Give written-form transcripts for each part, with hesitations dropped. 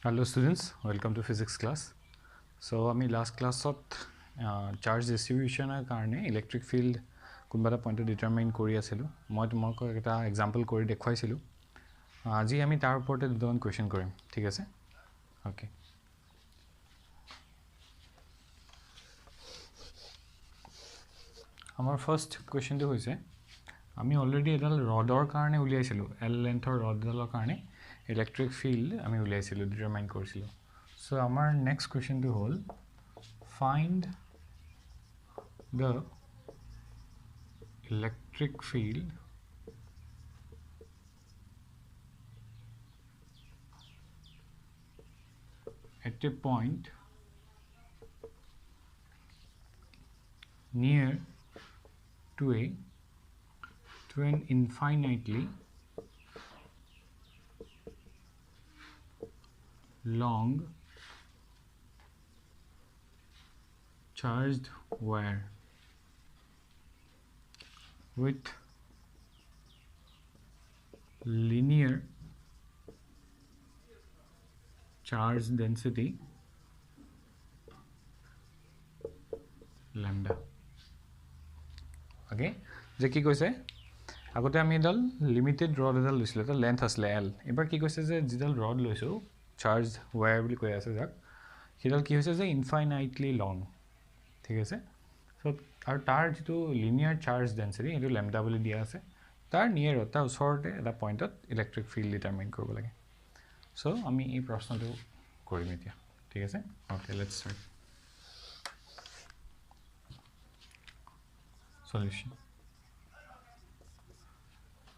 Hello students, welcome to physics class. So ami last class ot charge distribution karone electric field kunbata point determine kori asilu. Moi tomorko ekta example kori dekhoaisilu. Aji ami tar uporte duton question korim. Thik ase? Okay. Amar first question to hoise ami already edal rodor karone uliaisilu. L length or rod dalor karone electric field ami uliaisilu determine korisilu. So our next question to hold, find the electric field at a point near to an infinitely long charged wire with linear charge density lambda. Okay, je ki koise agote ami edal limited rod edal loisile to length asle l ebar ki koise je jidal rod loisu charged wire boli koi ase jak hidal ki hoise je infinitely long. ঠিক আছে so আর তার যেটো linear charge density এটো lambda বলি দিয়া আছে তার near তা ওচৰতে এটা পয়েন্টত ইলেক্ট্ৰিক ফিল্ড ডিটাৰমাইন কৰিব লাগে সো আমি এই প্ৰশ্নটো কৰিম এতিয়া ঠিক আছে okay let's start solution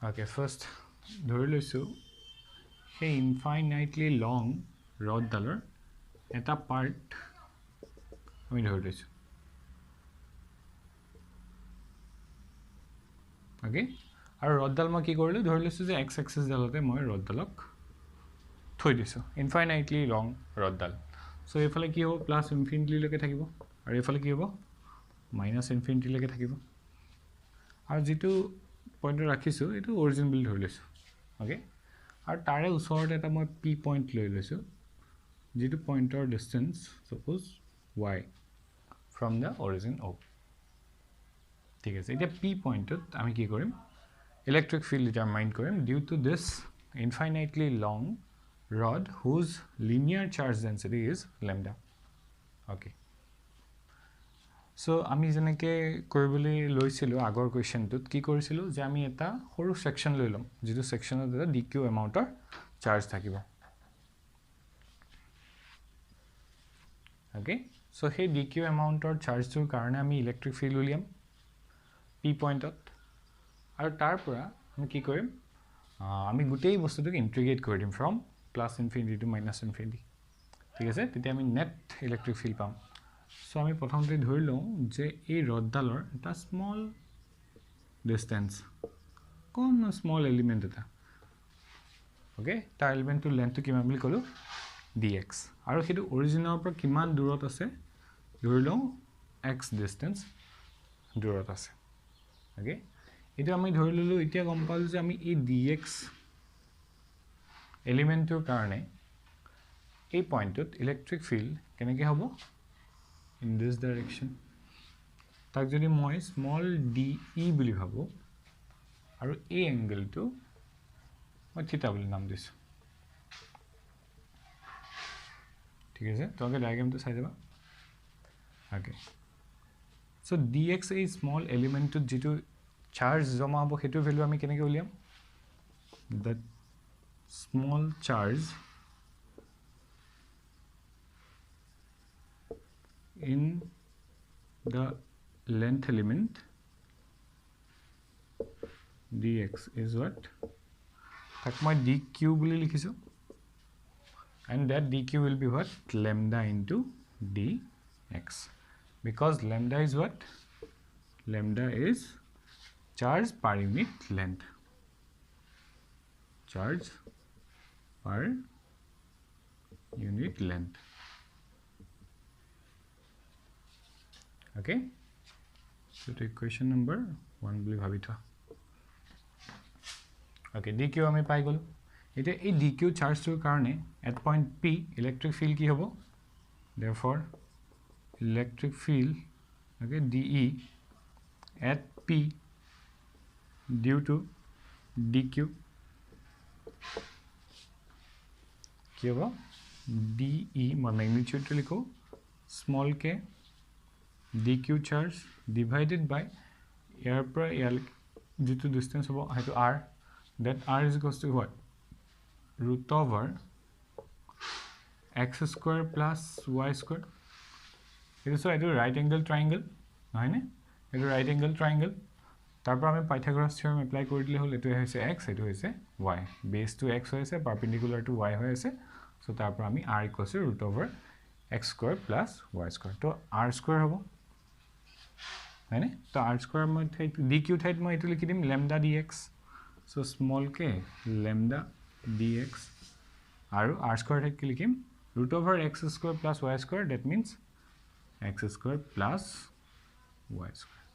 okay first ধৰি লৈছো সেই ইনফাইনাইটলি লং ৰড ডালৰ এটা পাৰ্ট আমি ধৰি লৈছো ओके और रडडाल मैं कि करिलो धरि लैसु जे एक्स एक्सिस डालते मैं रडडालक थৈ दिसु इनफाइनाइटली लंग रडडाल सो एफाले कि हो प्लस इनफिनिटी लके থাকিবो और एफाले कि हो माइनस इनफिनिटी लके থাকিবो और जितु पॉइंट राखिसु एतु ओरिजिन बिल धरि लैसु ओके और तारे उसरते एटा मैं पी पॉइंट লৈ লৈसु जितु pointer distance suppose y from the origin o ঠিক আছে এটা p পয়েন্টত আমি কি কৰিম ইলেক্ট্ৰিক ফিল্ড ডিটাৰমাইন কৰিম due to this infinitely long rod whose linear charge density is lambda okay so আমি জেনেকে কৰিবলে লৈছিলো আগৰ কোৱেশ্চনটোত কি কৰিছিলো যে আমি এটা সৰু সেকশন লৈ লম যেটো সেকশনত এটা dq এমাউন্টৰ চাৰ্জ থাকিব okay so সেই dq এমাউন্টৰ চাৰ্জটোৰ কাৰণে আমি ইলেক্ট্ৰিক ফিল্ড উলিয়াম p পয়েন্টত আৰু তাৰ পৰা আমি কি কৰিম আমি গুটেই বস্তুটোক ইন্টিগ্ৰেট কৰি দিম from plus infinity two minus infinity ঠিক আছে তেতিয়া আমি নেট ইলেক্ট্রিক ফিল্ড পাম সো আমি প্ৰথমতে ধৰি লওঁ যে এই ৰডডালৰ এটা স্মল ডিসটেন্স কোন স্মল এলিমেন্ট এটা ওকে তাৰ এলিমেন্টৰ লেন্থটো কিমান বুলি কলো dx আৰু হেতু অৰিজিনৰ পৰা কিমান দূৰত আছে ধৰি লওঁ x ডিসটেন্স দূৰত আছে ओके এটা আমি ধৰি ললো এতিয়া গম পালো যে আমি এই dx এলিমেন্টৰ কাৰণে এই পয়েন্টত ইলেক্ট্ৰিক ফিল্ড কেনেকে হ'ব ইন দিস ডাইৰেকশন তাক যদি মই স্মল de বুলি ভাবো আৰু এই এংগলটো মই থিটা বুলি নাম দিছো ঠিক আছে তোকে ডায়াগ্রামটো চাই যাবা okay so dx a small element to jitu charge jama hobo hetu value ami keneke uliam that small charge in the length element dx is what tak moi dq boli likhisu and that dq will be what lambda into dx because lambda is what lambda is charge per unit length charge per unit length okay so to equation number 1 boli bhabi tha okay dq ami pai golo এতিয়া এই dq চাৰ্জটোৰ কাৰণে at point p electric field কি হ'ব therefore electric field okay de at p due to dq কি হ'ব de মই magnitude to লিখো small k dq charge divided by air per l যিটো distance হ'ব হেতু r that r is equals to what root over x square plus y square it is so etu right angle triangle নহয় নে etu right angle triangle তাৰপৰা আমি Pythagoras theorem apply কৰি দিলে হল এটো হৈছে x এটো হৈছে y base to x হৈছে perpendicular to y হৈ আছে so তাৰপৰা আমি r equals to root over x square plus y square তো r square হ'ব হয় নে তো r square মই dq ঠাইত মই এটো লিখি দিম lambda dx so small k lambda dx আৰু r square ঠাইত কি লিখিম root over x square plus y square that means x square plus y square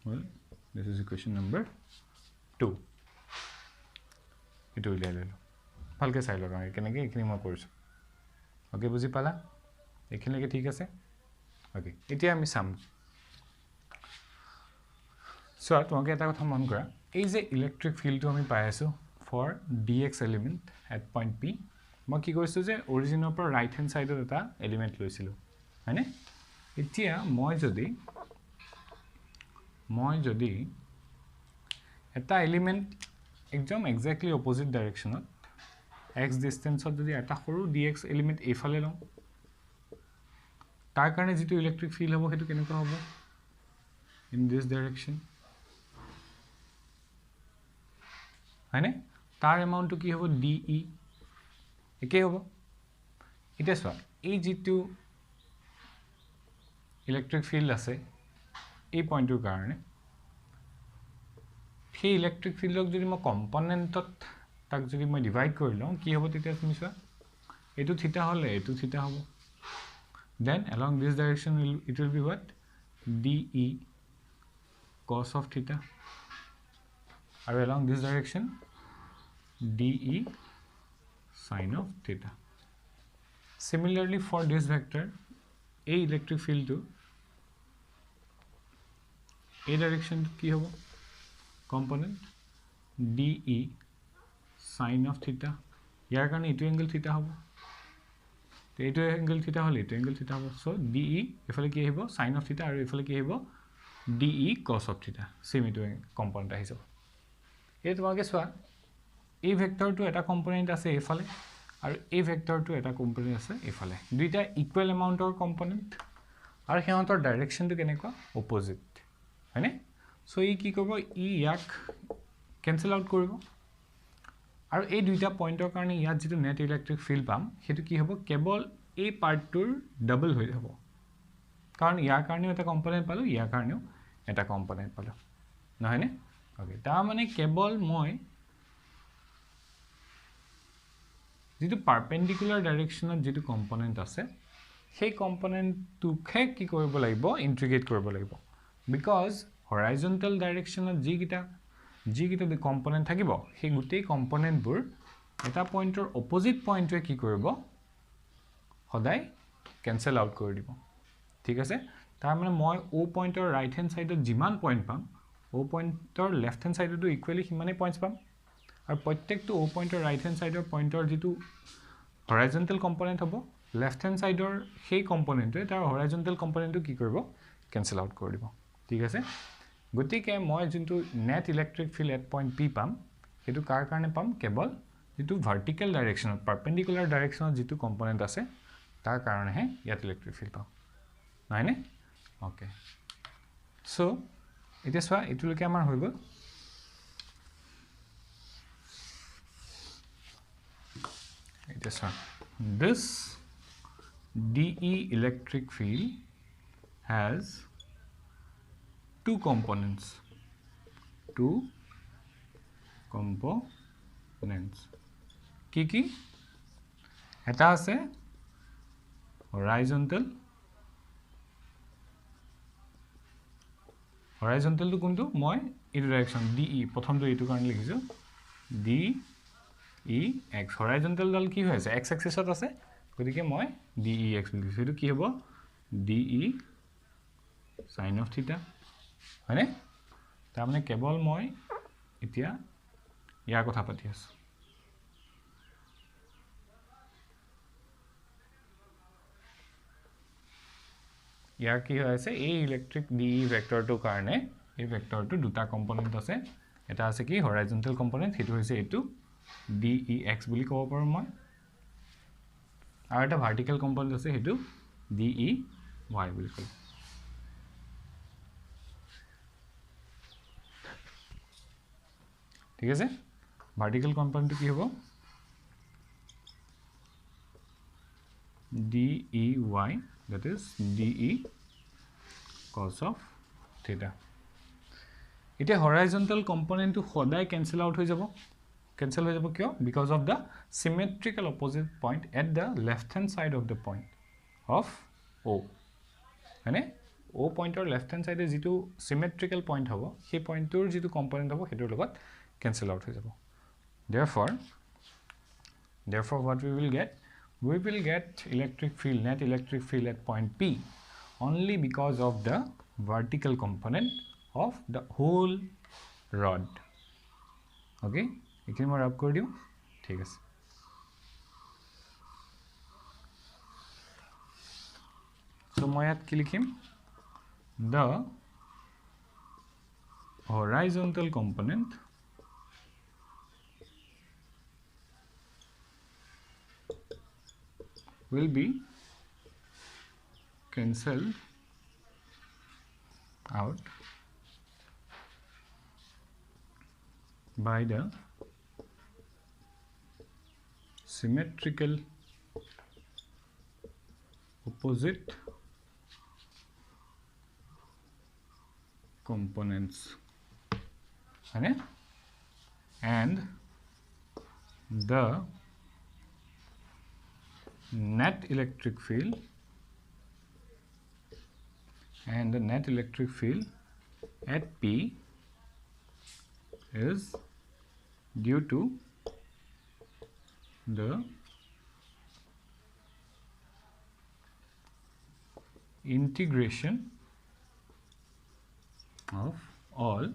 well this is equation number 2 এটো উলিয়াই ললো ভালকে চাই লওক কেনেকৈ এখিনি মই কৰিছো ওকে বুজি পালা এখিনলৈকে ঠিক আছে ওকে এতিয়া আমি চাম সো তোমাকে এটা কথা মন কৰা এই যে ইলেক্ট্ৰিক ফিল্ডটো আমি পাই আছো for dx element at point p মই কি কৰিছো যে অৰিজিনৰ পৰা ৰাইট হ্যান্ড সাইডত এটা এলিমেন্ট লৈছিলো হয়নে এতিয়া মই যদি এটা এলিমেন্ট একদম এক্স্যাক্টলি অপোজিট ডাইৰেকশনত x ডিসটেন্সত যদি এটা সৰু dx এলিমেন্ট এফালে লওঁ তাৰ কাৰণে যেটো ইলেক্ট্ৰিক ফিল্ড হ'ব হেতু কেনেকুৱা হ'ব in this direction হয়নে তাৰ এমাউন্টটো কি হ'ব de একে হ'ব এটা সোৱা এই যেটো ইলেক্ট্ৰিক ফিল্ড আছে এই পইণ্টৰ কাৰণে সেই ইলেক্ট্ৰিক ফিল্ডক যদি মই কম্পোনেন্টত তাক যদি মই ডিভাইড কৰি লওঁ কি হ'ব তেতিয়া তুমি সোৱা এটো থিটা হলে এটো থিটা হ'ব then along this direction it will be what de cos of theta or along this direction de sin of theta similarly for this vector a electric field to a direction ki hobo component de sin of theta yar karone etu angle theta hobo to etu angle theta hole etu angle theta hobo so de efale ki hibo sin of theta aru efale ki hibo de cos of theta same etu component ahi jabo এই তোমাকে সোৱা এই ভেক্টৰটো এটা component আছে এফালে আৰু এই ভেক্টৰটো এটা component আছে এফালে দুইটা ইকুৱেল এমাউন্টৰ কম্পোনেন্ট আৰু হেহঁতৰ ডাইৰেকশনটো কেনেকুৱা অপোজিট হয়নে সো ই কি কৰিব ই ইয়াক কেনসেল আউট কৰিব আৰু এই দুইটা পইণ্টৰ কাৰণে ইয়াত যেটো নেট ইলেক্ট্ৰিক ফিল্ড পাম হেতু কি হ'ব কেৱল এই পাৰ্টটোৰ ডাবল হৈ যাব কাৰণ ইয়াৰ কাৰণেও এটা কম্পোনেন্ট পালো ইয়াৰ কাৰণেও এটা কম্পোনেন্ট পালো নহয়নে ওকে তা মানে কেৱল মই যেটো পাৰপেন্ডিকুলাৰ ডাইৰেকশনত যেটো কম্পোনেন্ট আছে সেই কম্পোনেন্টটোকে কি কৰিব লাগিব ইন্টিগ্ৰেট কৰিব লাগিব বিকজ হৰাইজন্টাল ডাইৰেকশনত যিকিটা কম্পোনেন্ট থাকিব সেই গুটেই কম্পোনেন্টবোৰ এটা পইণ্টৰ অপোজিট পইণ্টে কি কৰিব সদায় কেনসেল আউট কৰি দিব ঠিক আছে তাৰ মানে মই ও পইণ্টৰ ৰাইট হ্যান্ড সাইডত যিমান পইণ্ট পাম ও পইণ্টৰ লেফট হ্যান্ড সাইডতো ইকুৱেলি সিমানে পইণ্টস পাম আৰু প্ৰত্যেকটো ও পইণ্টৰ ৰাইট হ্যান্ড সাইডৰ পইণ্টৰ যেটো হৰাইজন্টাল কম্পোনেন্ট হ'ব লেফট হ্যান্ড সাইডৰ সেই কম্পোনেন্টে তাৰ হৰাইজন্টাল কম্পোনেন্টটো কি কৰিব কেনসেল আউট কৰি দিব ঠিক আছে গতিকে মই যোনটো net electric field at point P পাম হেতু কাৰ কাৰণে পাম কেৱল যেটো ভাৰ্টিকেল ডাইৰেকশনত পাৰপেন্ডিকুলাৰ ডাইৰেকশনত যেটো কম্পোনেন্ট আছে তাৰ কাৰণেহে ইয়াত ইলেক্ট্ৰিক ফিল্ড পাম নহয়নে ওকে সো এতিয়া সোৱা এটুলৈকে আমাৰ হৈ গ'ল এতিয়া সোৱা this de electric field has two components কি এটা আছে horizontal to কোনটো মই এই ডাইৰেকশন de প্ৰথমটো এইটো কাৰণে লিখিছো de DEX হৰাইজন্টেল ডাল কি হৈ আছে x এক্সিছত আছে গতিকে মই DEX বুলি লিখিছো এটো কি হ'ব DE sin of theta হয়নে তাৰ মানে কেৱল মই এতিয়া ইয়াৰ কথা পাতি আছো ইয়াৰ কি হৈ আছে এই ইলেক্ট্ৰিক DE ভেক্টৰটো কাৰণে এই ভেক্টৰটো দুটা কম্পোনেন্ট আছে এটা আছে কি হৰাইজন্টেল কম্পোনেন্ট হেতু হৈছে এটো DEX বুলি ক'ব পাৰো মই আৰু এটা ভাৰ্টিকেল কম্পোনেন্ট আছে হেতু DEY বুলি কয় ঠিক আছে ভাৰ্টিকেল কম্পোনেন্টটো কি হ'ব DEY that is DE cos of theta এটা horizontal component to সদায় cancel out হৈ যাব কিয় because of the symmetrical opposite point at the left hand side of the point of O মানে O point or left hand side is যেটো symmetrical point হ'ব সেই পইণ্টৰ যেটো কম্পোনেন্ট হ'ব হেতৰ লগত cancel out হৈ যাব therefore what we will get electric field net electric field at point P only because of the vertical component of the whole rod okay এখিনি মই ৰাব কৰি দিও ঠিক আছে so মই ইয়াত কি লিখিম the horizontal component will be cancelled out by the symmetrical opposite components and the net electric field at P is due to the integration of all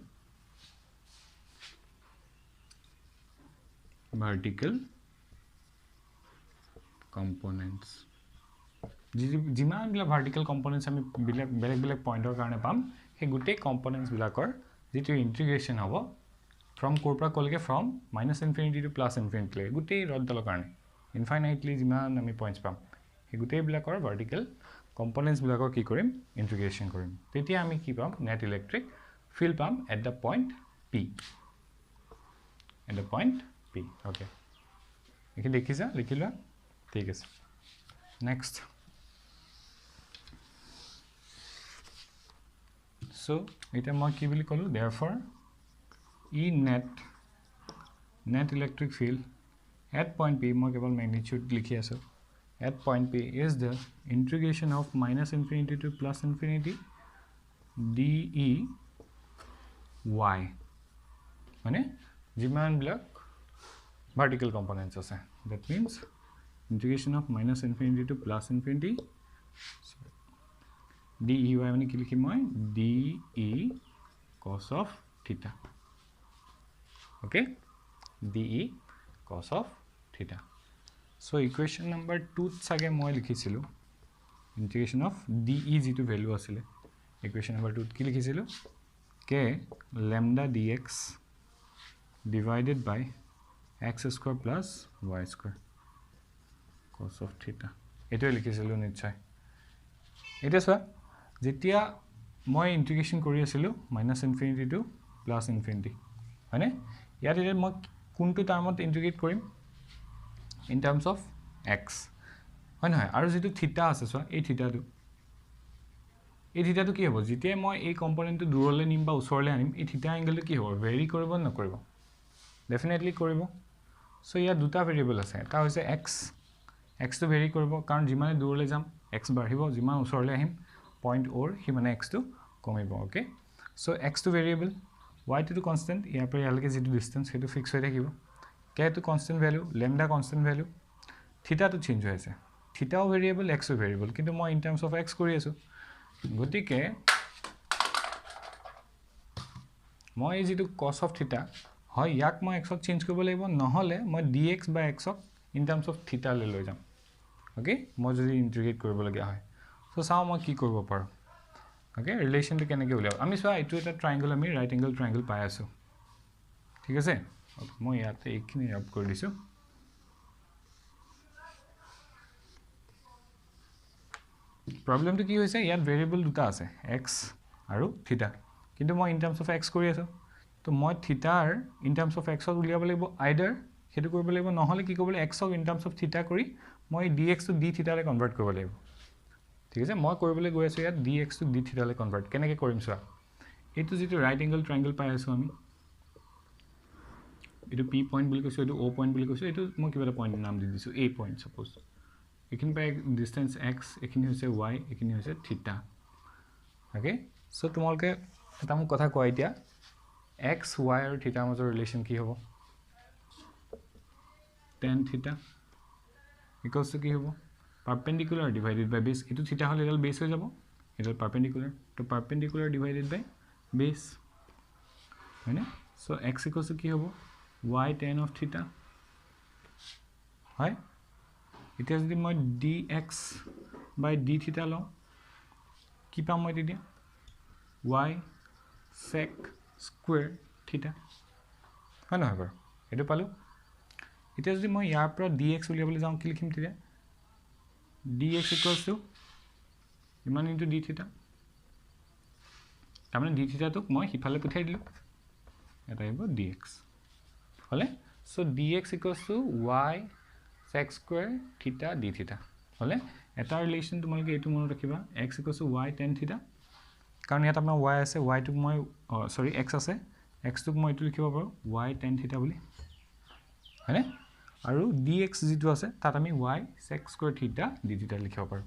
vertical components যিমান বিলা ভাৰ্টিকেল কম্পোনেন্টস আমি বেলেগ পইণ্টৰ কাৰণে পাম সেই গুটে কম্পোনেন্টস বিলাকৰ যেটো ইন্টিগ্ৰেশন হ'ব from korpra kolge from minus infinity to plus infinity গুটে ৰডডালৰ কাৰণে ইনফাইনাইটলি যিমান আমি পইণ্টস পাম সেই গুটে বিলাকৰ ভাৰ্টিকেল কম্পোনেন্টস বিলাকৰ কি কৰিম ইন্টিগ্ৰেশন কৰিম তেতিয়া আমি কি পাম নেট ইলেক্ট্ৰিক ফিল্ড পাম at the point P okay একি দেখিছা লিখিলা ঠিক আছে next so এটা মই কি বুলি কলো therefore E net electric field at point P মই কেৱল magnitude লিখি আছো at point P is the integration of minus infinity to plus infinity DEY মানে যিমান ব্লক vertical components আছে that means integration of minus infinity to plus infinity DEY মানে কি লিখিম মই DE cos of theta okay DE cos of theta so equation number 2 sage moi likhisilu integration of DE jitu value asile equation number 2 ki likhisilu k lambda dx divided by x square plus y square cos of theta eto likhisilu nichai eta sa jetia moi integration kori asilu minus infinity to plus infinity hane ইয়াত এটা মই কোনটো টার্মত integrate কৰিম in টাৰ্মস of x হয় নহয় আৰু যেটো থিটা আছে সো এই থিটাটো কি হ'ব যেতিয়া মই এই কম্পোনেন্টটো দূৰলৈ নিম বা ওচৰলৈ আনিম এই থিটা এংগেলটো কি হ'ব ভেৰি কৰিব না কৰিব ডেফিনেটলি কৰিব সো ইয়া দুটা ভেৰিয়েবল আছে এটা হৈছে x টো ভেৰি কৰিব কাৰণ যিমানে দূৰলৈ যাম x বাঢ়িব যিমান ওচৰলৈ আহিম পইণ্ট ওৰ হিমানে x টো কমিব ওকে সো x টো ভেৰিয়েবল y to constant ইয়াৰ পৰা ইয়ালৈকে যেটো ডিসটেন্স হেতু ফিক্স হৈ থাকিব কেটো constant value lambda constant value থিটাটো চেঞ্জ হৈ আছে থিটাও ভেৰিয়েবল এক্সও ভেৰিয়েবল কিন্তু মই ইন টাৰ্মছ অফ এক্স কৰি আছোঁ গতিকে মই যিটো কস অফ থিটা হয় ইয়াক মই এক্সক চেঞ্জ কৰিব লাগিব নহলে মই dx বা xক ইন টাৰ্মছ অফ থিটা লৈ যাম ওকে মই যদি ইন্টিগ্ৰেট কৰিব লগা হয় সো চাও মই কি কৰিব পাৰো ওকে ৰিলেশনটো কেনেকৈ উলিয়াও আমি চোৱা এইটো এটা ট্ৰায়াঙ্গল আমি ৰাইট এংগল ট্ৰায়াঙ্গল পাই আছো ঠিক আছে মই ইয়াতে এইখিনি ৰাব কৰি দিছো প্ৰবলেমটো কি হৈছে ইয়াত ভেৰিয়েবল দুটা আছে x আৰু থিটা কিন্তু মই ইন টাৰ্মছ অফ x কৰি আছো তো মই থিটাৰ ইন টাৰ্মছ অফ x উলিয়াব লাগিব আইদাৰ হেতু কৰিব লাগিব নহলে কি কৰিব লাগিব x ক ইন টাৰ্মছ অফ থিটা কৰি মই dx টু d থিটা লে কনভাৰ্ট কৰিব লাগিব ঠিক আছে মই কৰিবলৈ গৈ আছো ইয়াত dx টু d থিটা লে কনভাৰ্ট কেনেকৈ কৰিম চোৱা এইটো যেটো ৰাইট এংগল ট্ৰায়াঙ্গল পাই আছো আমি এটো p পইণ্ট বুলি কৈছো এটো o পইণ্ট বুলি কৈছো এটো মই কিবা এটা পইণ্টৰ নাম দি দিছো a পইণ্ট সাপোজ এখিনি পাই ডিসটেন্স x এখিনি হৈছে y এখিনি হৈছে থিটা ওকে সো তোমালকে এটা মোক কথা কোৱা এতিয়া x y আৰু থিটাৰ মাজৰ ৰিলেশন কি হ'ব tan থিটা ইকুয়ালস টু কি হ'ব perpendicular divided by base এটো থিটা হলে এডাল বেস হৈ যাব এডাল perpendicular তো perpendicular divided by base হয়নে সো x ইকুয়ালস টু কি হ'ব y tan of theta হয় এতিয়া যদি মই dx by d theta লওঁ কি পাম মই তেতিয়া y sec square theta হয় নহয় বাৰু এটো পালো এতিয়া যদি মই ইয়াৰ পৰা dx উলিয়াবলৈ যাওঁ কি লিখিম তেতিয়া dx equals to ইমান ইনটু d theta তাৰমানে d theta টোক মই হিফালে পঠাই দিলো এটা হ'ব dx হলে so dx equals to y sec square theta d theta হলে এটা ৰিলেশন তোমালকে এটো মনত ৰাখিবা x equals to y tan theta কাৰণ ইয়াত আপোনাৰ y আছে y টোক মই সৰি x আছে x টোক মই এটো লিখিব পাৰো y tan theta বুলি হয়নে আৰু dx যেটো আছে তাত আমি y sec square theta d theta লিখিব পাৰো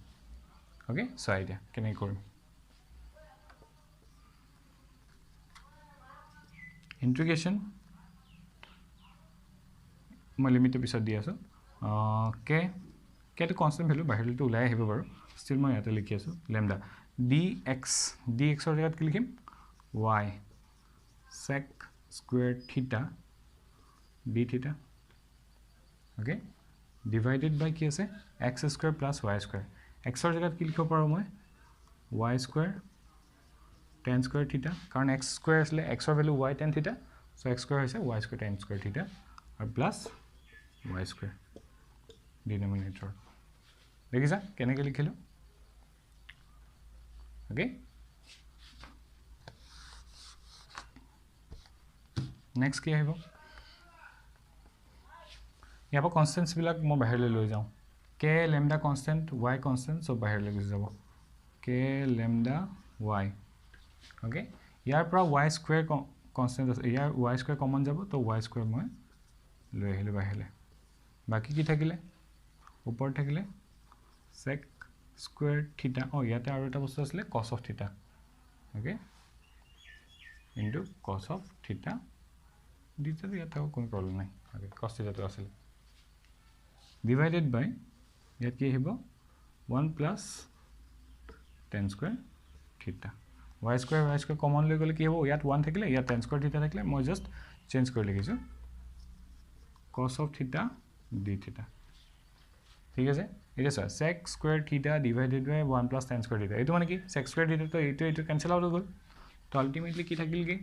ওকে সো আইডিয়া কেনে কৰিম ইন্টিগ্ৰেশন মই লিমিট পিছত দি আছো কেটো কনষ্টেন্ট ভ্যালু বাহিৰটো ওলাই আহিব বাৰু ষ্টিল মই ইয়াতে লিখি আছো লেমডা dx ৰ জায়গাত কি লিখিম y sec square theta d theta okay divided by কি আছে x square plus y square x ৰ জায়গাত কি লিখিব পাৰো মই y square tan square theta কাৰণ x square আসলে x ৰ value y tan theta so x square হৈছে y square tan square theta আৰু প্লাস y square denominator দেখিছা কেনেকৈ লিখিলো ওকে নেক্সট কি আহিব ইয়াৰ পৰা কনষ্টেন্টস বিলাক মই বাহিৰলৈ লৈ যাওঁ k lambda constant y constant সব বাহিৰলৈ গুচি যাব k lambda y ওকে ইয়াৰ পৰা y square constant আছে ইয়াৰ y square কমন যাব তো y square মই লৈ আহিলো বাহিৰলৈ বাকি কি থাকিলে ওপৰ থাকিলে sec square theta ইয়াতে আৰু এটা বস্তু আছিল cos of theta okay into cos of theta দিতে ইয়াতে কোনো প্ৰবলেম নাই ওকে cos theta তো আছিল divided by ইয়াত কি আহিব 1 plus tan square theta y square common লৈ গলে কি হ'ব ইয়াত 1 থাকিলে ইয়াত tan square theta থাকিলে মই জাস্ট চেঞ্জ কৰি লিখিছো cos of theta d theta ঠিক আছে এটা sir sec square theta divided by 1 plus tan square theta এটো মানে কি sec square theta তো এটো ক্যান্সেল আউট হৈ গল তো আলটিমেটলি কি থাকিল কি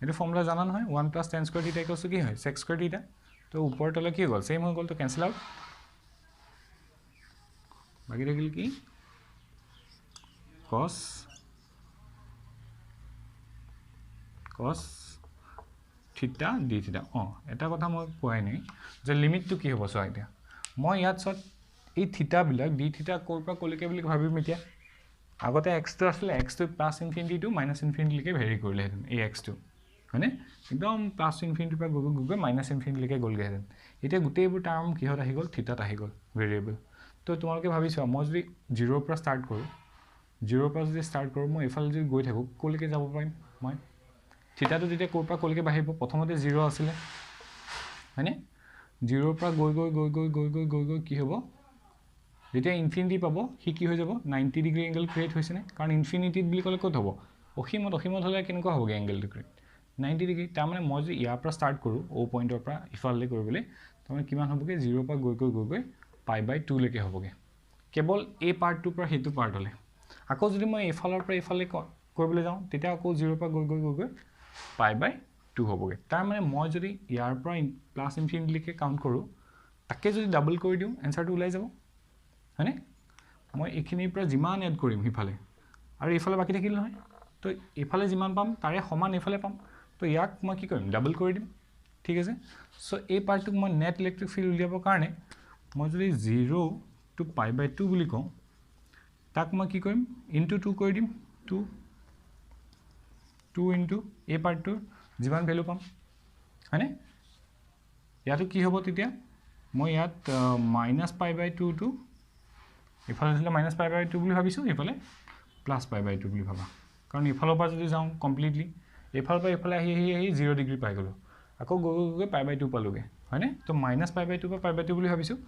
এটো ফর্মুলা জানা নহয় 1 plus tan square theta equals কি হয় sec square theta তো উপৰ তলে কি গল সেম হৈ গল তো ক্যান্সেল আউট বাকি থাকিল কি cos theta d theta এটা কথা মই কোৱাই নাই যে লিমিটটো কি হ'ব সো আইডিয়া মই ইয়াত সত এই থিটা বিলাক d থিটা কোৰ পৰা কলিকে বুলি ভাবিম এতিয়া আগতে x টো আসলে x টো plus infinity two minus infinity লৈকে ভেৰি কৰিলে হেতেন এই x টো হয়নে একদম প্লাস ইনফিনিটি পৰা গুগল মাইনাস ইনফিনিটি লৈকে গলগে হেতেন এতিয়া গুটেইবোৰ টাৰ্ম কিহত আহি গল থিটাত আহি গল ভেৰিয়েবল তো তোমালোকে ভাবিছো মই যদি 0 পৰা স্টাৰ্ট কৰো 0 পৰা যদি স্টাৰ্ট কৰো মই এফাল যদি গৈ থাকো কলিকে যাব পাৰিম মই থিটাটো যেতিয়া কোৰ পৰা কলিকে বাহিব প্ৰথমতে 0 আছিল হয়নে 0 পৰা গৈ কি হ'ব যেতিয়া ইনফিনিটি পাব সি কি হৈ যাব 90 ডিগ্ৰী এংগল ক্ৰিয়েট হৈছে নে কাৰণ ইনফিনিটিত বুলি ক'লে ক'ত হ'ব অসীমত হ'লে কেনেকুৱা হ'বগে এংগলটো ক্ৰিয়েট 90 ডিগ্ৰী তাৰ মানে মই যদি ইয়াৰ পৰা ষ্টাৰ্ট কৰোঁ O পইণ্টৰ পৰা ইফালে কৰিবলৈ তাৰমানে কিমান হ'বগে 0 পৰা গৈ π/2 লৈকে হ'বগে কেৱল এই পাৰ্টটোৰ পৰা সেইটো পাৰ্ট হ'লে আকৌ যদি মই এইফালৰ পৰা এইফালে কৰিবলৈ যাওঁ তেতিয়া আকৌ 0 পৰা গৈ π/2 হ'বগে তাৰ মানে মই যদি ইয়াৰ পৰা প্লাছ ইনফিনিটিলৈকে কাউণ্ট কৰোঁ তাকে যদি ডাবল কৰি দিওঁ এনচাৰটো ওলাই যাব হয়নে মই এইখিনিৰ পৰা যিমান এড কৰিম সিফালে আৰু এইফালে বাকী থাকিল নহয় তো এইফালে যিমান পাম তাৰে সমান এইফালে পাম তো ইয়াক মই কি কৰিম ডাবল কৰি দিম ঠিক আছে সো এই পাৰ্টটোক মই নেট ইলেক্ট্ৰিক ফিল্ড উলিয়াবৰ কাৰণে মই যদি 0 to π/2 বুলি কওঁ তাক মই কি কৰিম ইনটু 2 কৰি দিম 2 ইনটু এই পাৰ্টটোৰ যিমান ভ্যালু পাম হয়নে ইয়াতো কি হ'ব তেতিয়া মই ইয়াত -π/2 টু ইফালে দিলে -π/2 বুলি ভাবিছোঁ ইফালে +π/2 বুলি ভাবা কাৰণ ইফালৰ পৰা যদি যাওঁ কমপ্লিটলি এইফালৰ পৰা ইফালে আহি 0 ডিগ্ৰী পাই গ'লো আকৌ গৈ π/2 পালোগে হয়নে তো -π/2 পৰা π/2 বুলি ভাবিছোঁ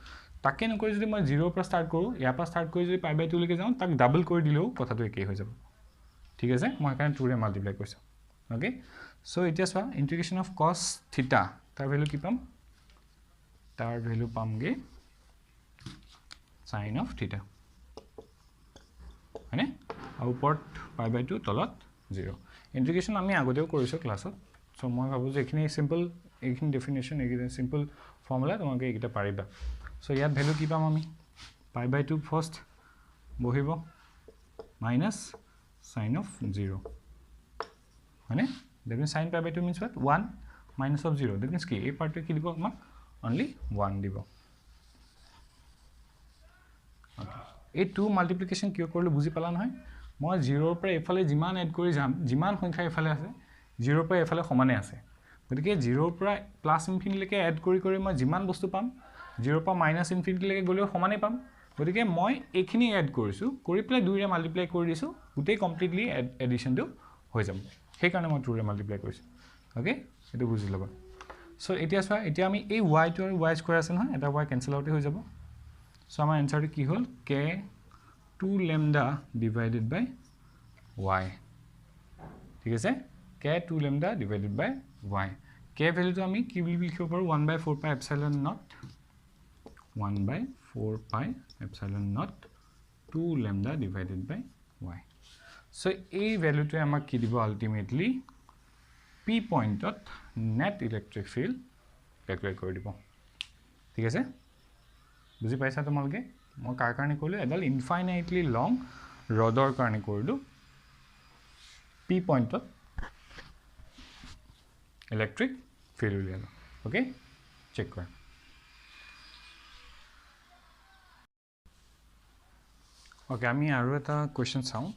তাকে নকৰি যদি মই 0 পৰা ষ্টাৰ্ট কৰোঁ ইয়াৰ পৰা ষ্টাৰ্ট কৰি যদি π/2 লৈকে যাওঁ তাক ডাবল কৰি দিলেও কথাটো একেই হৈ যাব ঠিক আছে মই সেইকাৰণে 2 ৰে মাল্টিপ্লাই কৰিছোঁ ওকে সো এতিয়া চোৱা ইন্টিগ্ৰেশ্যন অফ cos θ তাৰ ভ্যালু কি পাম তাৰ ভ্যালু পামগে sin of θ হয়নে আৰু ওপৰত π/2 তলত 0 ইন্টিগ্ৰেশ্যন আমি আগতেও কৰিছোঁ ক্লাছত সো মই ভাবো যে এইখিনি সিম্পল এইখিনি ডেফিনেশ্যন এইখিনি সিম্পল ফৰ্মুলা তোমাকে এইটা পাৰিবা সো ইয়াত ভ্যালু কি পাম আমি π/2 ফাৰ্স্ট বহিব মাইনাস sin of 0 হয়নে that means sin π/2 means what 1 minus of 0 that means কি এই পাৰ্টটো কি দিব আমাক only 1 দিব এই 2 মাল্টিপ্লিকেশ্যন কিয় কৰিলো বুজি পালা নহয় মই 0 ৰ পৰা এফালে যিমান এড কৰি যাম যিমান সংখ্যা এফালে আছে 0 ৰ পৰা এফালে সমানে আছে গতিকে 0 ৰ পৰা প্লাস ইনফিনিটি লৈকে এড কৰি মই যিমান বস্তু পাম 0 ৰ পৰা মাইনাস ইনফিনিটি লৈকে গলেও সমানে পাম গতিকে মই এইখিনি এড কৰিছো কৰি প্লাই 2 ৰে মাল্টিপ্লাই কৰি দিছো গোটেই কমপ্লিটলি এডিশনটো হৈ যাব সেই কাৰণে মই 2 ৰে মাল্টিপ্লাই কৰিছো ওকে এটো বুজি লবা সো এতিয়া চোৱা এতিয়া আমি এই y টো আৰু y স্কয়াৰ আছে নহয় এটা y কেনসেল আউট হৈ যাব সো আমাৰ আনসাৰটো কি হ'ল k 2 lambda divided by y ঠিক আছে k 2 lambda divided by y k ভ্যালুটো আমি কি বুলি লিখিব পাৰো 1/4 pi epsilon naught 1/4 pi epsilon naught 2 lambda divided by y so এই ভ্যালুটো আমাক কি দিব আলটিমেটলি p পয়েন্টত নেট ইলেক্ট্ৰিক ফিল্ড ক্যালকুলেট কৰি দিব ঠিক আছে বুজি পাইছা তোমালোকে মই কাৰ কাৰণে কৰিলো এডাল ইনফাইনাইটলি লং ৰডৰ কাৰণে কৰিলো p পয়েন্টত ইলেক্ট্ৰিক ফিল্ড উলিয়ালো ওকে চেক কৰা ওকে আমি আৰু এটা কোৱেশ্চন চাওঁ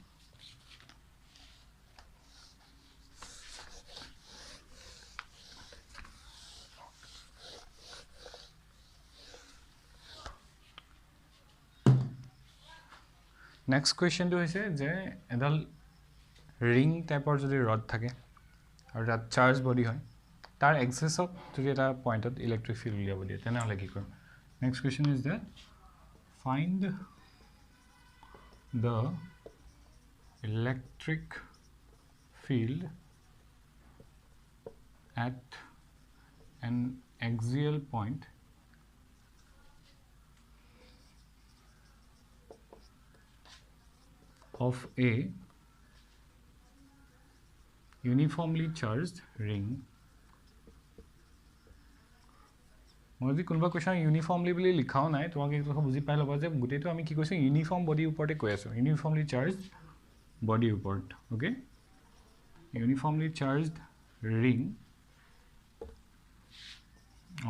নেক্সট কোৱেশ্চনটো হৈছে যে এডাল ৰিং টাইপৰ যদি ৰড থাকে আৰু তাত চাৰ্জ বডি হয় তাৰ এক্সেসত যদি এটা পয়েন্টত ইলেক্ট্ৰিক ফিল্ড উলিয়াব দিয়ে তেনেহলে কি কৰিম next question is that find the electric field at an axial point of a uniformly charged ring মই যদি কোনবা কোৱেশ্চন ইউনিফৰ্মলি বুলি লিখাও নাই তোমাক এই কথা বুজি পাই ল'বা যে গুটেটো আমি কি কৈছো ইউনিফৰ্ম বডি ওপৰতে কৈ আছো ইউনিফৰ্মলি চাৰ্জড বডি ওপৰত okay uniformly charged ring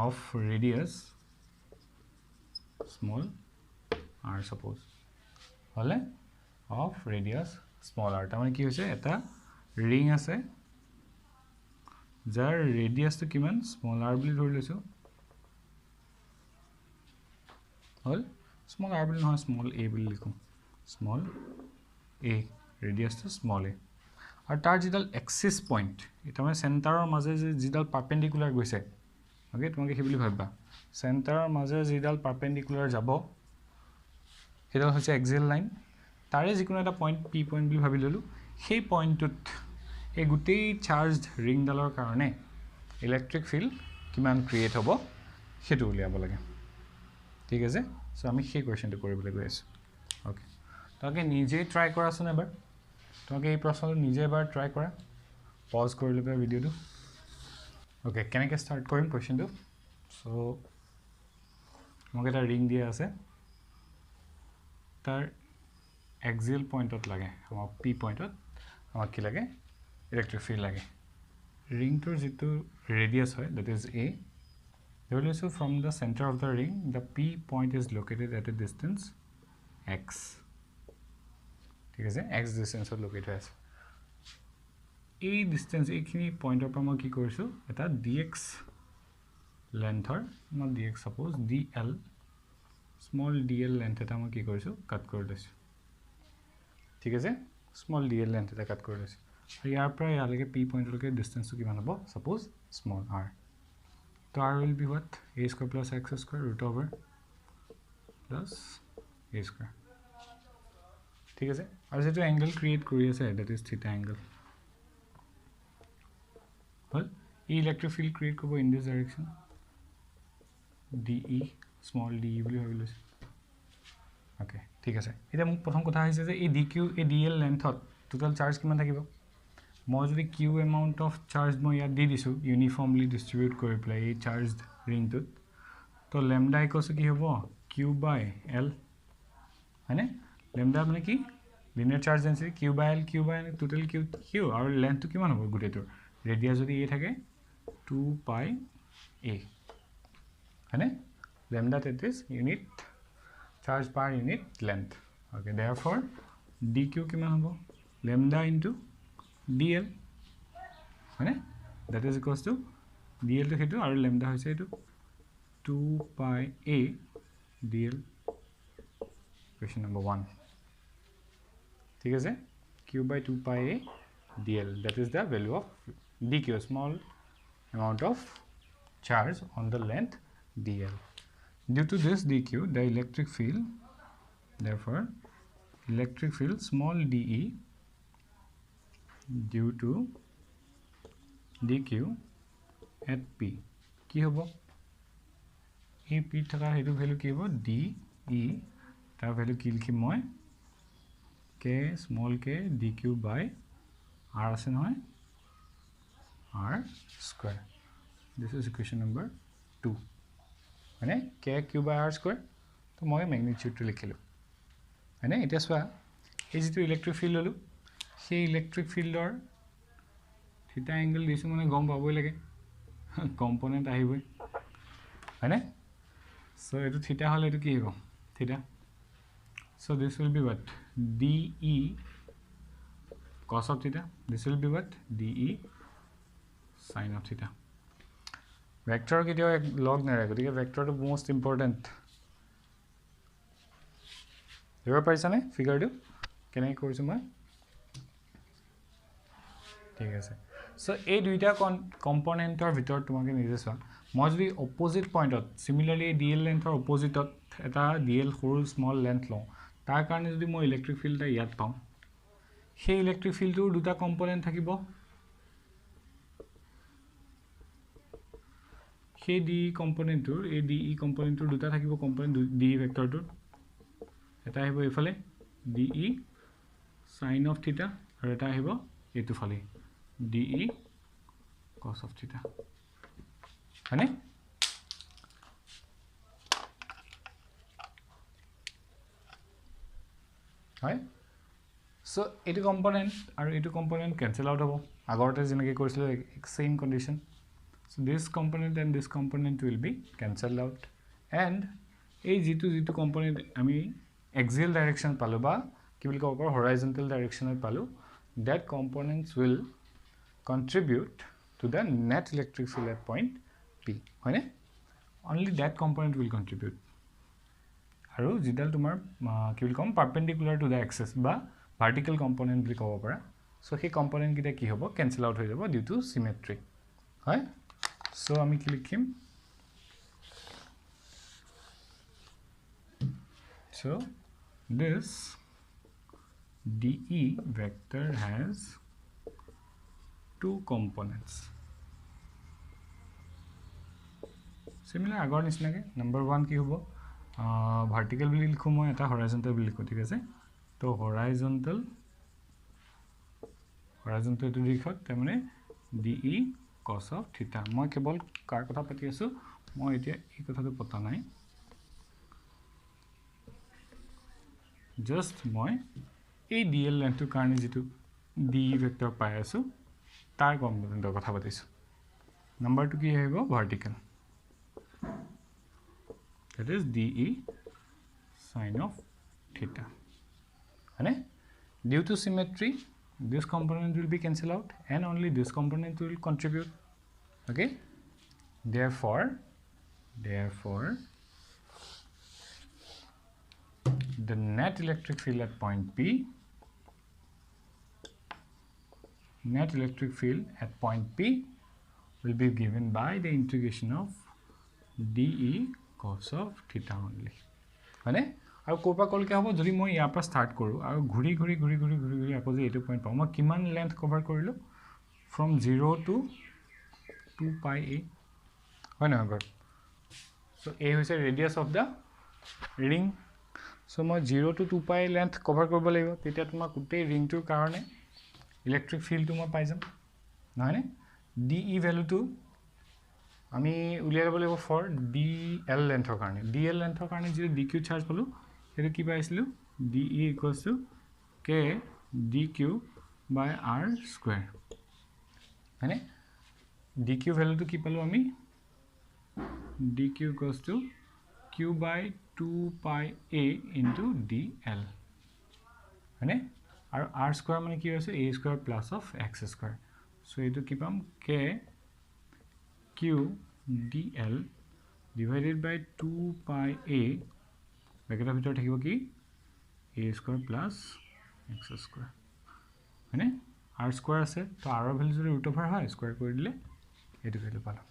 of radius small r suppose হলে of radius small r তাৰমানে কি হৈছে এটা ring আছে যাৰ ৰেডিয়াসটো কিমান small r বুলি ধৰি লৈছো হল small r বুলি নহয় small a বুলি লিখো small a radius to small a আৰু তাৰ যিডাল এক্সিস পইণ্ট এটা মানে সেন্টাৰৰ মাজে যে যিডাল পাৰপেন্ডিকুলাৰ গৈছে ওকে তোমাকে কি বুলি ভাবিবা সেন্টাৰৰ মাজে যিডাল পাৰপেন্ডিকুলাৰ যাব সেইডাল হৈছে এক্সিয়েল লাইন তাৰে যিকোনো এটা পইণ্ট পি পইণ্ট বুলি ভাবি ললোঁ সেই পইণ্টটোত এই গোটেই চাৰ্জড ৰিংডালৰ কাৰণে ইলেক্ট্ৰিক ফিল্ড কিমান ক্ৰিয়েট হ'ব সেইটো উলিয়াব লাগে ঠিক আছে সো আমি সেই কোৱেশ্চনটো কৰিবলৈ গৈ আছোঁ ওকে তোমাকে নিজে ট্ৰাই কৰাচোন এবাৰ তোমাকে এই প্ৰশ্নটো নিজে এবাৰ ট্ৰাই কৰা পজ কৰি ল'বা ভিডিঅ'টো ওকে কেনেকৈ ষ্টাৰ্ট কৰিম কোৱেশ্চনটো সো মোক এটা ৰিং দিয়া আছে তাৰ এক্সিয়েল পইণ্টত লাগে আমাক পি পইণ্টত আমাক কি লাগে ইলেক্ট্ৰিক ফিল্ড লাগে ৰিংটোৰ যিটো ৰেডিয়াছ হয় দ্যাট ইজ এ ধৰি লৈছোঁ from the centre of the ring the P point is located at A distance x ঠিক আছে এক্স ডিষ্টেঞ্চত লোকেট হৈ আছে এই ডিষ্টেঞ্চ এইখিনি পইণ্টৰ পৰা মই কি কৰিছোঁ এটা ডি এক্স লেন্থৰ not d x suppose d l small d l length এটা মই কি কৰিছোঁ কাট কৰি লৈছোঁ ঠিক আছে স্মল ডি এল লেন্থ এটা কাট কৰি লৈছোঁ আৰু ইয়াৰ পৰা ইয়ালৈকে পি পইণ্টলৈকে ডিষ্টেঞ্চটো কিমান হ'ব ছাপ'জ স্মল আৰ তো R will be what a square plus x square root over plus A square ঠিক আছে আৰু যিটো এংগল ক্ৰিয়েট কৰি আছে ডেট ইজ থিটা এংগল হ'ল ই ইলেক্ট্ৰিক ফিল্ড ক্ৰিয়েট কৰিব in this direction D E small D E বুলি ভাবি লৈছোঁ ওকে ঠিক আছে এতিয়া মোক প্ৰথম কথা হৈছে যে এই ডি কিউ এই ডি এল লেন্থত টোটেল চাৰ্জ কিমান থাকিব মই যদি কিউ এমাউণ্ট অফ চাৰ্জ মই ইয়াত দি দিছোঁ ইউনিফৰ্মলি ডিষ্ট্ৰিবিউট কৰি পেলাই এই চাৰ্জ ৰিংটোত তো লেমডা ইকুৱেলছ কি হ'ব কিউ বাই এল হয়নে লেমডা মানে কি linear charge density Q by L total Q আৰু লেন্থটো কিমান হ'ব গোটেইটোৰ ৰেডিয়াছ যদি এ থাকে 2 পাই এ হয়নে lambda that is unit charge per unit length okay therefore dq কিমান হ'ব lambda into dl হয়নে that is equals to dl to সেইটো আৰু lambda হৈছে এইটো 2 pi a dl question number 1 ঠিক আছে q by 2 pi a dl that is the value of dq small amount of charge on the length dl due to this dq the electric field therefore electric field small de due to dq at p কি হ'ব এই p থকা হেতু value কি হ'ব de তাৰ value কি লিখিম মই k small k dq by r আছে নহয় r square this is equation number 2 মানে k q by r square তো মই ম্যাগনিটিউডটো লিখিলো মানে এটা সোয়া এই যেটো ইলেক্ট্ৰিক ফিল্ড ললো সেই ইলেক্ট্ৰিক ফিল্ডৰ থিটা এংগল দিছো মানে গম পাবই লাগে কম্পোনেন্ট আহিবই হয়নে সো এটো থিটা হলে এটো কি হ'ব থিটা so this will be what de cos of theta this will be what de sin of theta vector কেতিয়াও log নাই ৰাখো ঠিক vector to most important এবাৰ পাইছানে ফিগাৰটো কেনে কৰিছো মই ঠিক আছে সো এই দুইটা কম্পোনেন্টৰ ভিতৰত তোমাকে নিজে চোৱা মই যদি অপোজিট পইণ্টত সিমিলাৰলি ডিএল লেন্থৰ অপোজিটত এটা ডিএল সৰু স্মল লেন্থ লওঁ তাৰ কাৰণে যদি মই ইলেক্ট্ৰিক ফিল্ড ইয়াত পাম সেই ইলেক্ট্ৰিক ফিল্ডৰ দুটা কম্পোনেন্ট থাকিব সেই ডি কম্পোনেন্টৰ এই ডি ই কম্পোনেন্টৰ দুটা থাকিব কম্পোনেন্ট ডি ভেক্টৰটোৰ এটা আহিব ইফালে D E sin of theta আৰু এটা আহিব এইটো ফালে D E cos of theta মানে হয় সো এটো কম্পোনেন্ট আৰু এটো কম্পোনেন্ট ক্যান্সেল আউট হ'ব আগৰতে যেনেকৈ কৰিছিল same condition so this component and this component will be cancelled out and এই যেটো কম্পোনেন্ট আমি axial direction পালো বা কি বলি কব horizontal direction পালো that components will contribute to the net electric field at point p হয়নে only that component will contribute আৰু যিডাল তোমাৰ কি বলি কম perpendicular to the axis বা vertical component বুলি কব পাৰা so সেই component কিটা কি হ'ব cancel out হৈ যাব due to symmetry হয় so আমি কি লিখিম So this DE vector has two components. Similar আগৰ নিচিনাকে number 1 কি হ'ব vertical বুলি লিখো মই এটা horizontal বুলি লিখো ঠিক আছে তো horizontal এটো লিখক তাৰমানে DE cos of theta মই কেৱল কাৰ কথা পাতি আছো মই এতিয়া এই কথাটো পতা নাই just মই এই DL লেন্থৰ কাৰণে যেটো DE ভেক্টৰ পাই আছো তাৰ কম্পোনেন্টৰ কথা পাতিছো নাম্বাৰ 2 কি আহিব vertical that is DE sin of theta and due to symmetry this component will be cancelled out and only this component will contribute okay therefore the net electric field at point P will be given by the integration of DE cos of theta only মানে আৰু কোপা কল কি হ'ব যদি মই ইয়াৰ পৰা start কৰো আৰু ঘুৰি আকৌ যে এটো পইণ্ট পাম মই কিমান লেন্থ কভাৰ কৰিলো from 0 to 2 pi a হয় না বাৰ so a হৈছে radius of the ring so মই 0 to 2 pi লেন্থ কভাৰ কৰিব লাগিব তেতিয়া তোমাৰ গোটেই ৰিংটোৰ কাৰণে ইলেক্ট্ৰিক ফিল্ডটো মই পাই যাম নহয়নে DE ভ্যালুটো আমি উলিয়াই ল'ব লাগিব ফৰ DL লেন্থৰ কাৰণে যে DQ চাৰ্জ পালো হেতু কি পাইছিলো DE K DQ by R square মানে DQ ভ্যালুটো কি পালো আমি DQ Q by 2 pi a into DL মানে আৰু R square মানে কি হৈছে a square plus of x square so এটো কি পাম K Q DL divided by 2 pi a ব্ৰেকেটৰ ভিতৰত থাকিব কি a square plus x square মানে r square আছে তো r ৰ ভ্যালু যদি ৰুট ওভাৰ হয় স্কয়াৰ কৰি দিলে এটো ভ্যালু পালো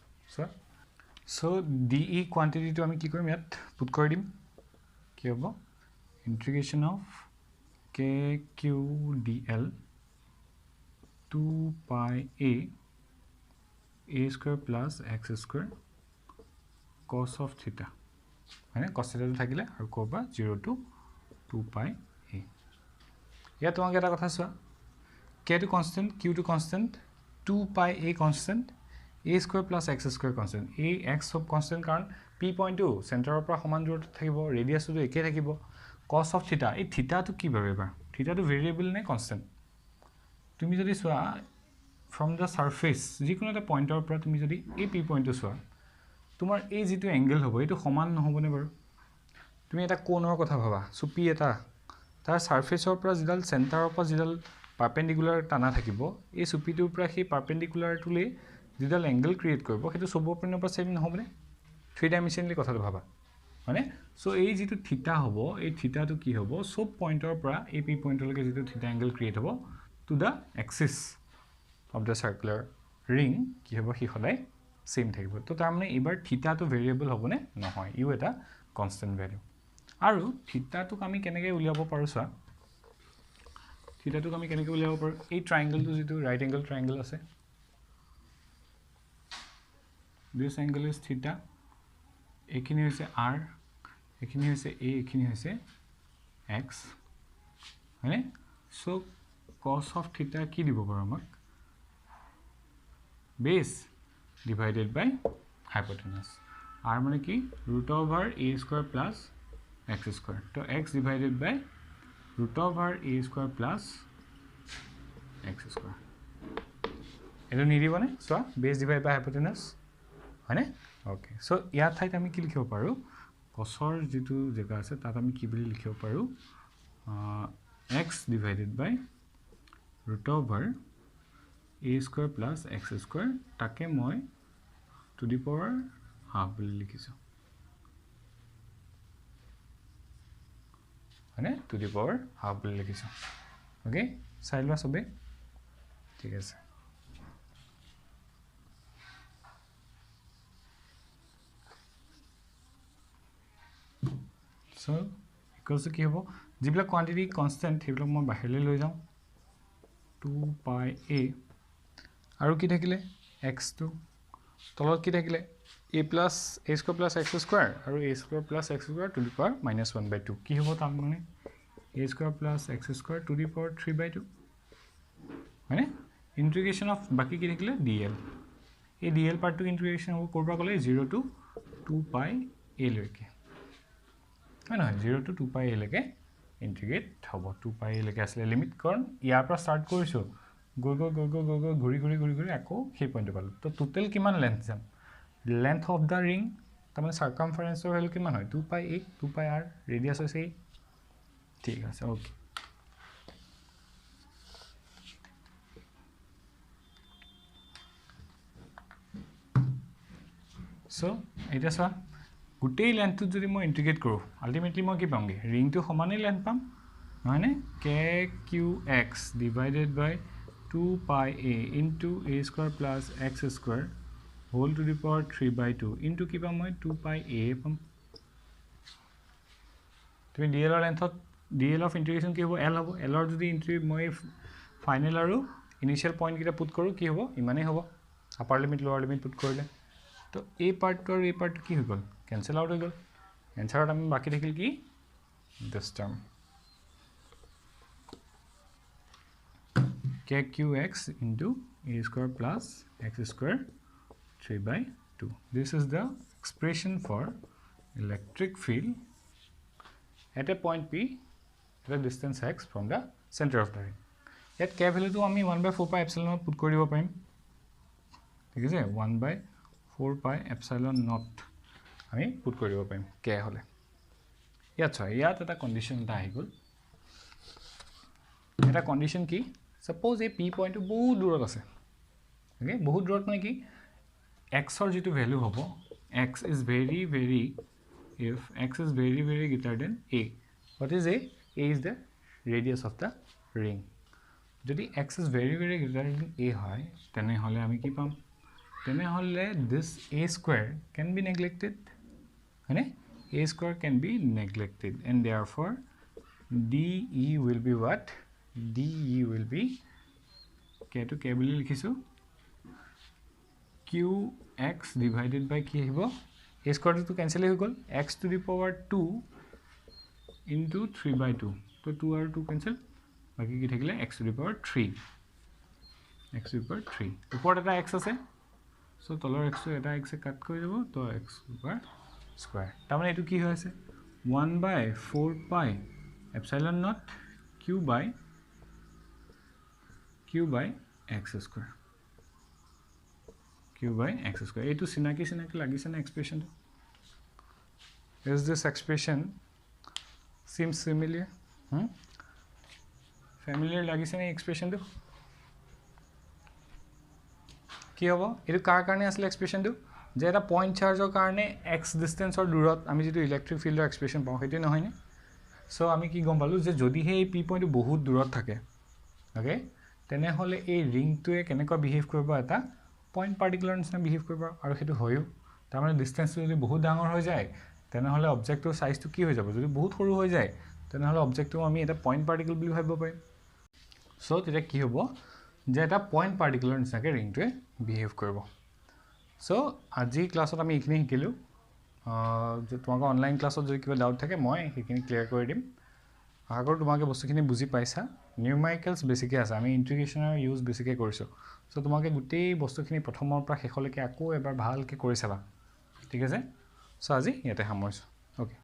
so DE কোয়ান্টিটিটো আমি কি কৰিম ইয়াত পুট কৰি দিম কি হ'ব ইন্টিগ্ৰেশন of KQ DL 2 pi a square plus x square cos of theta মানে cos theta তো থাকিলে আৰু কোবা 0 to 2 pi a ইয়া তোমাক এটা কথা চোৱা k to constant q to constant 2 pi a constant a square plus x square constant a x sub constant কাৰণ p point to চেন্টাৰৰ পৰা সমান দূৰত্বত থাকিব ৰেডিয়াসটো একে থাকিব cos of theta এই theta তো কি ভাবে বা theta তো ভেৰিয়েবল নে কনস্ট্যান্ট তুমি যদি চোৱা from the surface যিকোনো এটা পইণ্টৰ পৰা তুমি যদি এই p পইণ্টটো চোৱা তোমাৰ এই যেটো এংগল হ'ব এটো সমান নহবনে বাৰু তুমি এটা কোণৰ কথা ভাবা সো p এটা তাৰ সাৰফেসৰ পৰা যিডাল চেন্টাৰৰ পৰা যিডাল পাৰপেন্ডিকুলাৰ টানা থাকিব এই সুপিটোৰ পৰা সেই পাৰপেন্ডিকুলাৰটোলে যিডাল এংগল ক্ৰিয়েট কৰিব হেতু সব পইণ্টৰ পৰা সেম নহবনে 3 ডাইমেনশনালি কথাটো ভাবা মানে সো এই যেটো থিটা হ'ব এই থিটাটো কি হ'ব সব পইণ্টৰ পৰা এই p পইণ্টলৈকে যেটো থিটা এংগল ক্ৰিয়েট হ'ব to the axis of the circular ring কি হ'ব হি সদায় সেম থাকিব তো তাৰ মানে এবাৰ থিটা তো ভেৰিয়েবল হ'বনে নহয় ইউ এটা কনস্ট্যান্ট ভ্যালু আৰু থিটা তোক আমি কেনেকৈ উলিয়াব পাৰো চোৱা থিটা তোক আমি কেনেকৈ উলিয়াব পাৰো এই ট্ৰায়াঙ্গলটো যেটো ৰাইট এংগল ট্ৰায়াঙ্গল আছে this angle is theta এখিনি হৈছে r এখিনি হৈছে a এখিনি হৈছে x মানে সো cos of theta কি দিব পাৰো আমাক base divided by hypotenuse r মানে কি root over a square plus x square তো x divided by root over a square plus x square এটো নিদিবনে so base divided by hypotenuse হয়নে ওকে সো ইয়াত ঠাইত আমি কি লিখিব পাৰো cosৰ যেটো জায়গা আছে তাত আমি কি বুলি লিখিব পাৰো x divided by root over a square plus x square তাকে মই to the power half বুলি লিখিছো মানে to the power half বুলি লিখিছো ওকে চাই লোৱা সবে ঠিক আছে so ইকুৱেলছ টু কি হ'ব যিবিলাক কোৱান্টিটি কনষ্টেণ্ট সেইবিলাক মই বাহিৰলৈ লৈ যাওঁ 2 পাই a আৰু কি থাকিলে x2 তলত কি থাকিলে a plus a square plus x square আৰু a square plus x square to the power -1/2 কি হ'ব তাৰমানে a square plus x square to the power 3/2 হয়নে ইন্টিগ্ৰেশ্যন অফ বাকি কি থাকিলে dl এই dl পাৰ্টটো ইন্টিগ্ৰেশ্যন হ'ব কৰবা গ'লে 0 to 2 পাই a লৈকে হয় নহয় 0 to 2 পাই a লৈকে ইন্টিগ্ৰেট হ'ব 2 পাই a লৈকে আসলে লিমিট কাৰণ ইয়াৰ পৰা ষ্টাৰ্ট কৰিছো গৈ ঘূৰি আকৌ সেই পইণ্টটো পালো তো টোটেল কিমান লেন্থ যাম লেন্থ অফ দা ৰিং তাৰমানে সাৰ্কামফাৰেন্সৰ ভ্যালু কিমান হয় 2 পাই a 2 পাই r ৰেডিয়াছ হৈছে ঠিক আছে ওকে সো এটা চোৱা গোটেই লেন্থটো যদি মই ইন্টিগ্ৰেট কৰো আলটিমেটলি মই কি পামগে ৰিংটো সমানেই লেন্থ পাম নহয়নে kqx divided by 2 pi a into a square plus x square whole to the power 3/2 into কি পাম মই 2 pi a পাম তুমি dl ৰ লেন্থত dl অফ ইন্টিগ্ৰেশ্যন কি হ'ব l হ'ব l ৰ যদি ইন্টিগ্ৰেট মই ফাইনাল আৰু ইনিশিয়াল পইণ্ট কিটা পুট কৰো কি হ'ব ইমানেই হ'ব আপাৰ লিমিট লোৱাৰ লিমিট পুট কৰিলে তো এই পাৰ্টটো আৰু এই পাৰ্টটো কি হৈ গ'ল কেনসেল আউট হৈ গ'ল এনসাৰত আমি বাকি থাকিল কি this term kqx into a square plus x square 3/2 this is the expression for electric field at a point p at a distance x from the center of the ring yet k value to ami 1/4 pi epsilon naught put kori dibo parim ঠিক আছে 1/4 pi epsilon naught আমি put কৰি দিব পাৰিম k হলে ইয়াত হয় ইয়াত এটা কন্ডিশন এটা আহি গল এটা কন্ডিশন কি সাপোজ এই p পইণ্টটো বহুত দূৰত আছে ওকে বহুত দূৰত মানে কি x ৰ যেটো ভ্যালু হ'ব x is very if x is very greater than a what is a is the radius of the ring যদি x is very greater than a হয় তেনে হলে আমি কি পাম তেনে হলে this a square can be neglected হয়নে a square can be neglected and therefore de will be what de will be k to k বুলি লিখিছো qx divided by কি আহিব a square to cancel হৈ গল x to the power 2 into 3/2 তো 2 আৰু 2 cancel বাকি কি থাকিলে x to the power 3 x to the power 3 ওপৰত এটা x আছে সো তলৰ x টো এটা x এ কাট কৰি যাব তো x over square তাৰমানে এটো কি হৈ আছে 1/4 pi epsilon naught q by x square এটো সিনাকি লাগিছে না expression is this expression seems familiar লাগিছে না এক্সপ্ৰেশনটো কি হ'ব এটো কাৰ কাৰণে আসলে এক্সপ্ৰেশনটো যে এটা পইণ্ট চাৰ্জৰ কাৰণে x ডিসটেন্সৰ দূৰত আমি যেটো ইলেক্ট্ৰিক ফিল্ডৰ এক্সপ্ৰেশন পাওঁ হেতু নহয় নে সো আমি কি গম পালো যে যদি হে p পইণ্টটো বহুত দূৰত থাকে ওকে তেনে হলে এই ৰিংটোৱে কেনেকৈ বিহেভ কৰিব এটা পইণ্ট পাৰ্টিকুলাৰ নিচিনা বিহেভ কৰিব আৰু হেতু হয়ও তাৰ মানে ডিসটেন্সটো যদি বহুত ডাঙৰ হৈ যায় তেনে হলে অবজেক্টৰ সাইজটো কি হৈ যাব যদি বহুত সৰু হৈ যায় তেনে হলে অবজেক্টটো আমি এটা পইণ্ট পাৰ্টিকল বুলি ভাবিব পাৰিম সো তেতিয়া কি হ'ব যে এটা পইণ্ট পাৰ্টিকুলাৰ নিচিনাকৈ ৰিংটোৱে বিহেভ কৰিব সো আজি ক্লাছত আমি এইখিনি শিকিলো যে তোমাক অনলাইন ক্লাছত যদি কিবা ডাউট থাকে মই সেইখিনি ক্লিয়াৰ কৰি দিম আগৰ তোমাকে বস্তুখিনি বুজি পাইছা নিউমেৰিকেলছ বেছিকৈ আছে আমি ইন্টিগ্ৰেশ্যনৰ ইউজ বেছিকৈ কৰিছো সো তোমাকে গোটেই বস্তুখিনি প্ৰথমৰ পৰা শেষলৈকে আকৌ এবাৰ ভালকৈ কৰি চাবা ঠিক আছে সো আজি ইয়াতে সামৰিছো ওকে